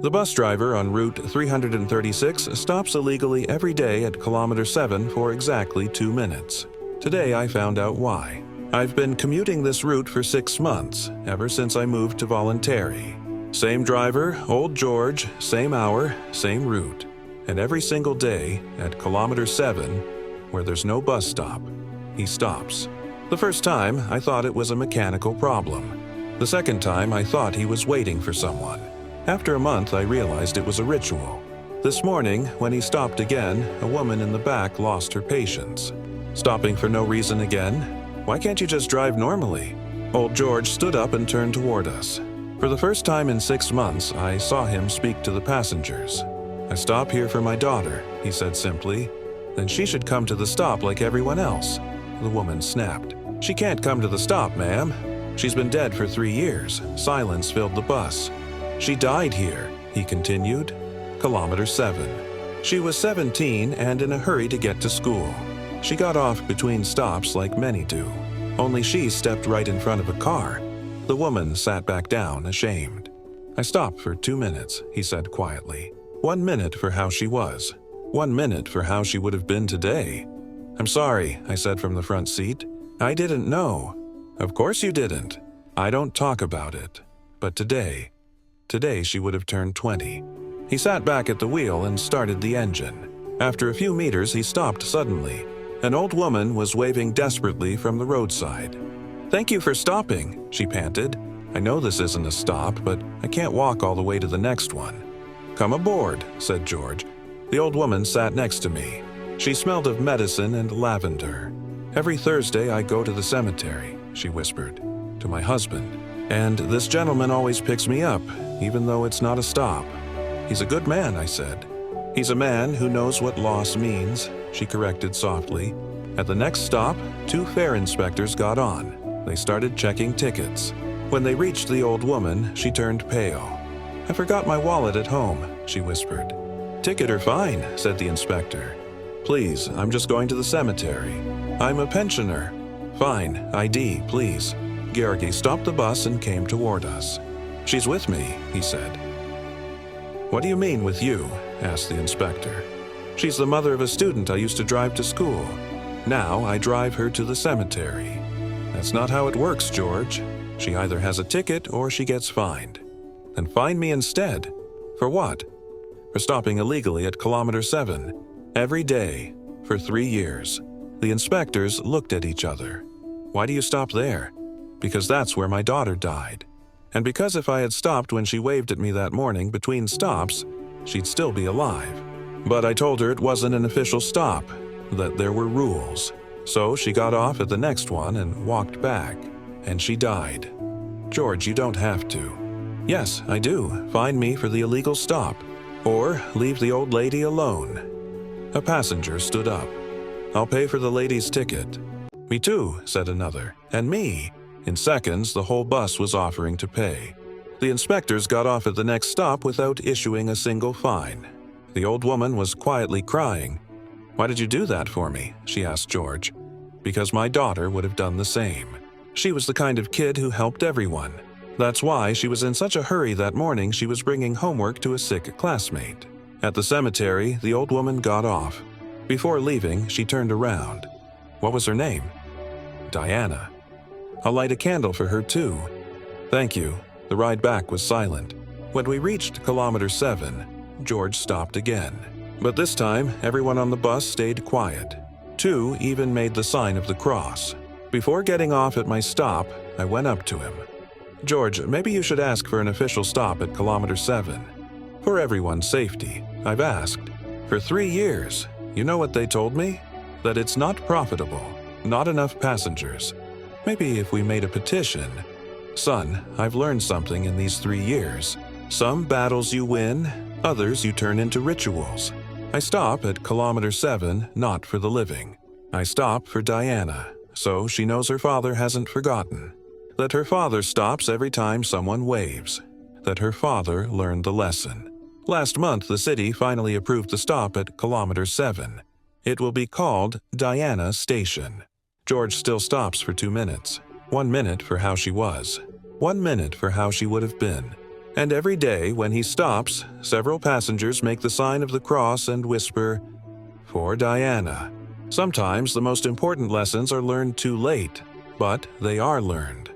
The bus driver on Route 336 stops illegally every day at kilometer 7 for exactly 2 minutes. Today I found out why. I've been commuting this route for 6 months, ever since I moved to Voluntary. Same driver, Old George, same hour, same route. And every single day, at kilometer 7, where there's no bus stop, he stops. The first time, I thought it was a mechanical problem. The second time, I thought he was waiting for someone. After a month, I realized it was a ritual. This morning, when he stopped again, a woman in the back lost her patience. Stopping for no reason again? Why can't you just drive normally? Old George stood up and turned toward us. For the first time in 6 months, I saw him speak to the passengers. "I stop here for my daughter," he said simply. "Then she should come to the stop like everyone else." The woman snapped. "She can't come to the stop, ma'am. She's been dead for 3 years." Silence filled the bus. "She died here," he continued. Kilometer 7. She was 17 and in a hurry to get to school. She got off between stops like many do. Only she stepped right in front of a car. The woman sat back down, ashamed. "I stopped for 2 minutes," he said quietly. 1 minute for how she was. 1 minute for how she would have been today. "I'm sorry," I said from the front seat. "I didn't know." "Of course you didn't. I don't talk about it. But today she would have turned 20. He sat back at the wheel and started the engine. After a few meters, he stopped suddenly. An old woman was waving desperately from the roadside. "Thank you for stopping," she panted. "I know this isn't a stop, but I can't walk all the way to the next one." "Come aboard," said George. The old woman sat next to me. She smelled of medicine and lavender. "Every Thursday I go to the cemetery," she whispered, "to my husband. And this gentleman always picks me up, even though it's not a stop." "He's a good man," I said. "He's a man who knows what loss means," she corrected softly. At the next stop, 2 fare inspectors got on. They started checking tickets. When they reached the old woman, she turned pale. "I forgot my wallet at home," she whispered. "Ticket or fine," said the inspector. "Please, I'm just going to the cemetery. I'm a pensioner." "Fine, ID, please." Georgi stopped the bus and came toward us. "She's with me," he said. "What do you mean with you?" asked the inspector. "She's the mother of a student I used to drive to school. Now I drive her to the cemetery." "That's not how it works, George. She either has a ticket or she gets fined." "Then fine me instead." "For what?" "For stopping illegally at kilometer 7. Every day. For 3 years." The inspectors looked at each other. "Why do you stop there?" "Because that's where my daughter died. And because if I had stopped when she waved at me that morning between stops, she'd still be alive. But I told her it wasn't an official stop, that there were rules. So she got off at the next one and walked back. And she died." "George, you don't have to." "Yes, I do. Fine me for the illegal stop. Or leave the old lady alone." A passenger stood up. "I'll pay for the lady's ticket." "Me too," said another. "And me." In seconds, the whole bus was offering to pay. The inspectors got off at the next stop without issuing a single fine. The old woman was quietly crying. "Why did you do that for me?" she asked George. "Because my daughter would have done the same. She was the kind of kid who helped everyone. That's why she was in such a hurry that morning she was bringing homework to a sick classmate." At the cemetery, the old woman got off. Before leaving, she turned around. "What was her name?" "Diana." "I'll light a candle for her too." "Thank you." The ride back was silent. When we reached kilometer 7, George stopped again. But this time, everyone on the bus stayed quiet. 2 even made the sign of the cross. Before getting off at my stop, I went up to him. "George, maybe you should ask for an official stop at kilometer 7. For everyone's safety, I've asked. For 3 years. You know what they told me? That it's not profitable. Not enough passengers. Maybe if we made a petition." "Son, I've learned something in these 3 years. Some battles you win, others you turn into rituals. I stop at kilometer 7 not for the living. I stop for Diana, so she knows her father hasn't forgotten. That her father stops every time someone waves. That her father learned the lesson. Last month, the city finally approved the stop at kilometer 7. It will be called Diana Station. George still stops for 2 minutes. 1 minute for how she was. 1 minute for how she would have been. And every day when he stops, several passengers make the sign of the cross and whisper, "For Diana." Sometimes the most important lessons are learned too late, but they are learned.